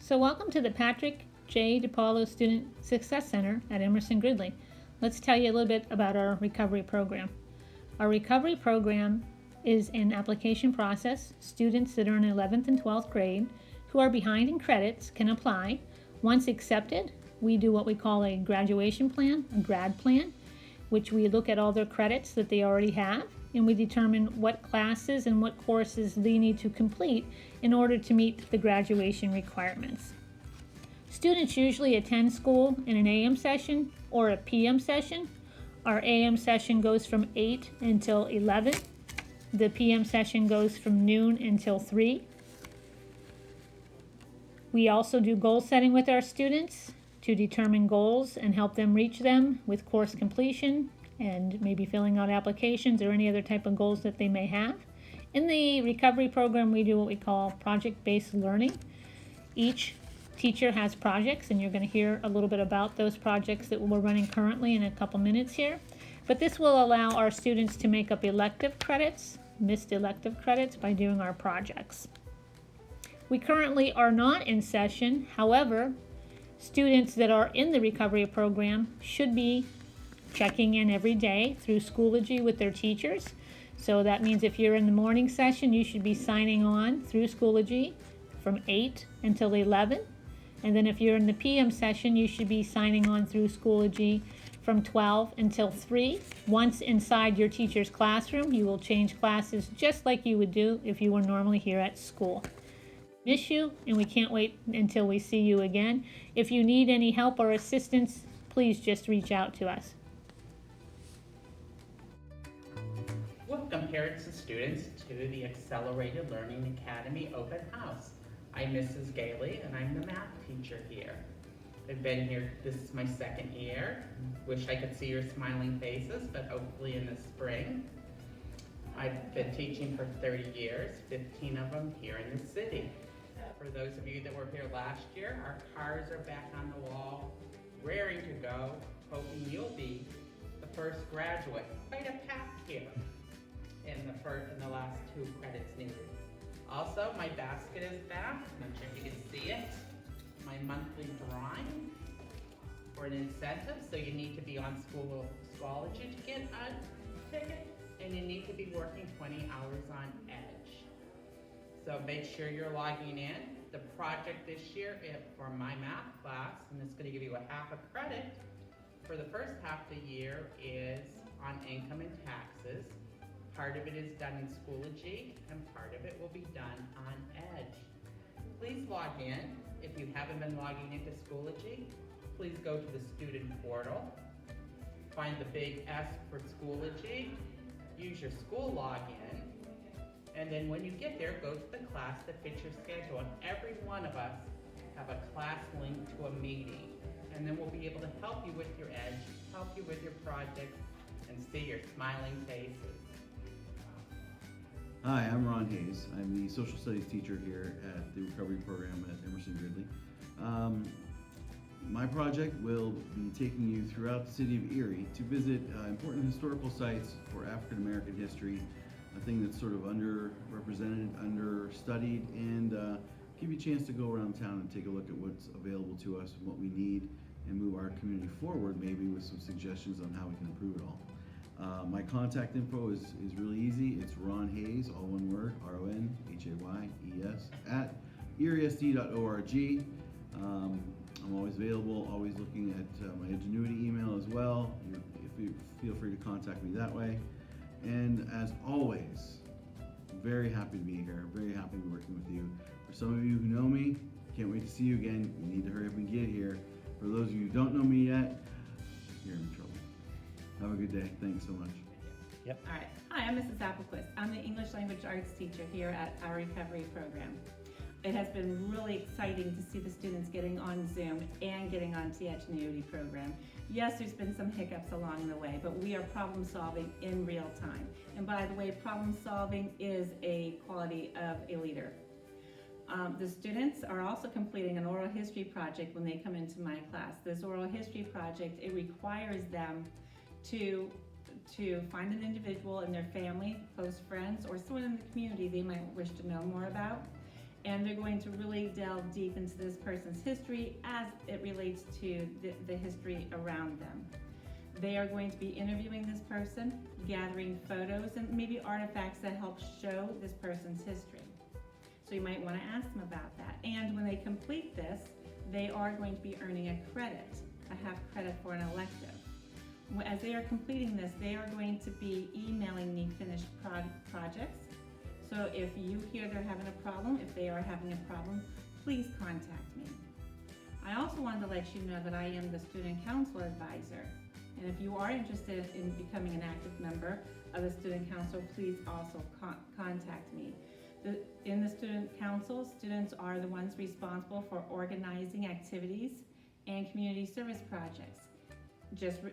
So welcome to the Patrick J. DiPaolo Student Success Center at Emerson Gridley. Let's tell you a little bit about our recovery program. Our recovery program is an application process. Students that are in 11th and 12th grade who are behind in credits can apply. Once accepted, we do what we call a graduation plan, a grad plan, which we look at all their credits that they already have, and we determine what classes and what courses they need to complete in order to meet the graduation requirements. Students usually attend school in an AM session or a PM session. Our AM session goes from 8 until 11. The PM session goes from noon until 3. We also do goal setting with our students to determine goals and help them reach them with course completion and maybe filling out applications or any other type of goals that they may have. In the recovery program, we do what we call project-based learning. Each teacher has projects, and you're going to hear a little bit about those projects that we're running currently in a couple minutes here. But this will allow our students to make up elective credits, missed elective credits, by doing our projects. We currently are not in session. However, students that are in the recovery program should be checking in every day through Schoology with their teachers. So that means if you're in the morning session, you should be signing on through Schoology from 8 until 11. And then if you're in the PM session, you should be signing on through Schoology from 12 until 3. Once inside your teacher's classroom, you will change classes just like you would do if you were normally here at school. Miss you, and we can't wait until we see you again. If you need any help or assistance, please just reach out to us. Welcome parents and students to the Accelerated Learning Academy Open House. I'm Mrs. Gailey and I'm the math teacher here. I've been here, this is my second year. Wish I could see your smiling faces, but hopefully in the spring. I've been teaching for 30 years, 15 of them here in the city. For those of you that were here last year, our cars are back on the wall, raring to go, hoping you'll be the first graduate. Quite a path here in the last 2 credits needed. Also, my basket is back. I'm not sure if you can see it. My monthly drawing for an incentive. So you need to be on Schoology to get a ticket, and you need to be working 20 hours on Edge. So make sure you're logging in. The project this year for my math class, and it's going to give you a half a credit for the first half of the year, is on income and taxes. Part of it is done in Schoology, and part of it will be done on Edge. Please log in. If you haven't been logging into Schoology, please go to the student portal, find the big S for Schoology, use your school login, and then when you get there, go to the class that fits your schedule. And every one of us have a class link to a meeting, and then we'll be able to help you with your Edge, help you with your projects, and see your smiling faces. Hi, I'm Ron Hayes. I'm the social studies teacher here at the recovery program at Emerson Gridley. My project will be taking you throughout the city of Erie to visit important historical sites for African American history, a thing that's sort of underrepresented, understudied, and give you a chance to go around town and take a look at what's available to us and what we need, and move our community forward, maybe with some suggestions on how we can improve it all. My contact info is really easy. It's Ron Hayes, all one word, RONHAYES, at eriesd.org. I'm always available, always looking at my Ingenuity email as well. If you feel free to contact me that way. And as always, very happy to be here, very happy to be working with you. For some of you who know me, can't wait to see you again. You need to hurry up and get here. For those of you who don't know me yet, you're in trouble. Have a good day. Thanks so much. Yep. All right. Hi, I'm Mrs. Applequist. I'm the English Language Arts teacher here at our recovery program. It has been really exciting to see the students getting on Zoom and getting onto the Ingenuity program. Yes, there's been some hiccups along the way, but we are problem solving in real time. And by the way, problem solving is a quality of a leader. The students are also completing an oral history project when they come into my class. This oral history project, it requires them to find an individual in their family, close friends, or someone in the community they might wish to know more about, And they're going to really delve deep into this person's history as it relates to the history around them. They are going to be interviewing this person, gathering photos and maybe artifacts that help show this person's history. So you might want to ask them about that. And when they complete this, they are going to be earning a credit, a half credit for an elective. As they are completing this, they are going to be emailing me finished projects. So if you hear they're having a problem, if they are having a problem, please contact me. I also wanted to let you know that I am the student council advisor. And if you are interested in becoming an active member of the student council, please also contact me. In the student council, students are the ones responsible for organizing activities and community service projects. Just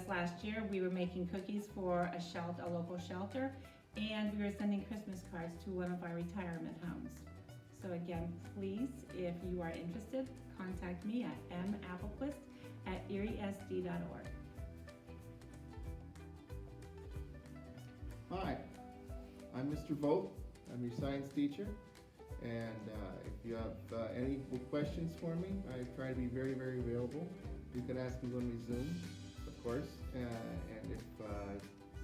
last year, we were making cookies for a local shelter, and we were sending Christmas cards to one of our retirement homes. So again, please, if you are interested, contact me at mapplequist@eriesd.org. Hi, I'm Mr. Vogt. I'm your science teacher, and if you have any questions for me, I try to be very, very available. You can ask me when we Zoom, of course, and if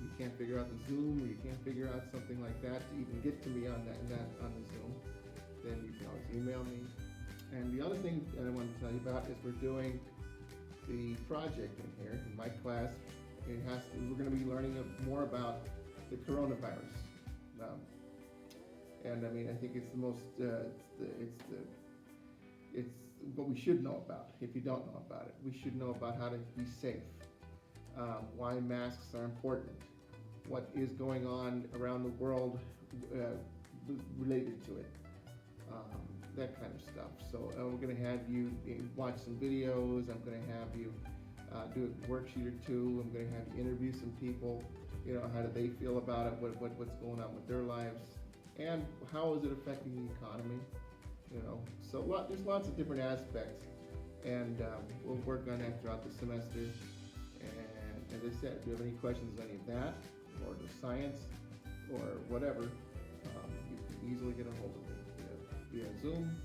you can't figure out the Zoom or you can't figure out something like that to even get to me on the Zoom, then you can always email me. And the other thing that I want to tell you about is we're doing the project in here in my class. We're going to be learning more about the coronavirus. And I mean, I think it's the most, it's what we should know about. If you don't know about it, we should know about how to be safe, why masks are important, what is going on around the world related to it, that kind of stuff. So we're going to have you watch some videos. I'm going to have you do a worksheet or two. I'm going to have you interview some people. You know, how do they feel about it? What's going on with their lives? And how is it affecting the economy? You know, so there's lots of different aspects, and we'll work on that throughout the semester. And as I said, if you have any questions on any of that, or the science, or whatever, you can easily get a hold of me via Zoom,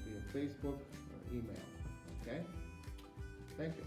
via Facebook, or email. Okay? Thank you.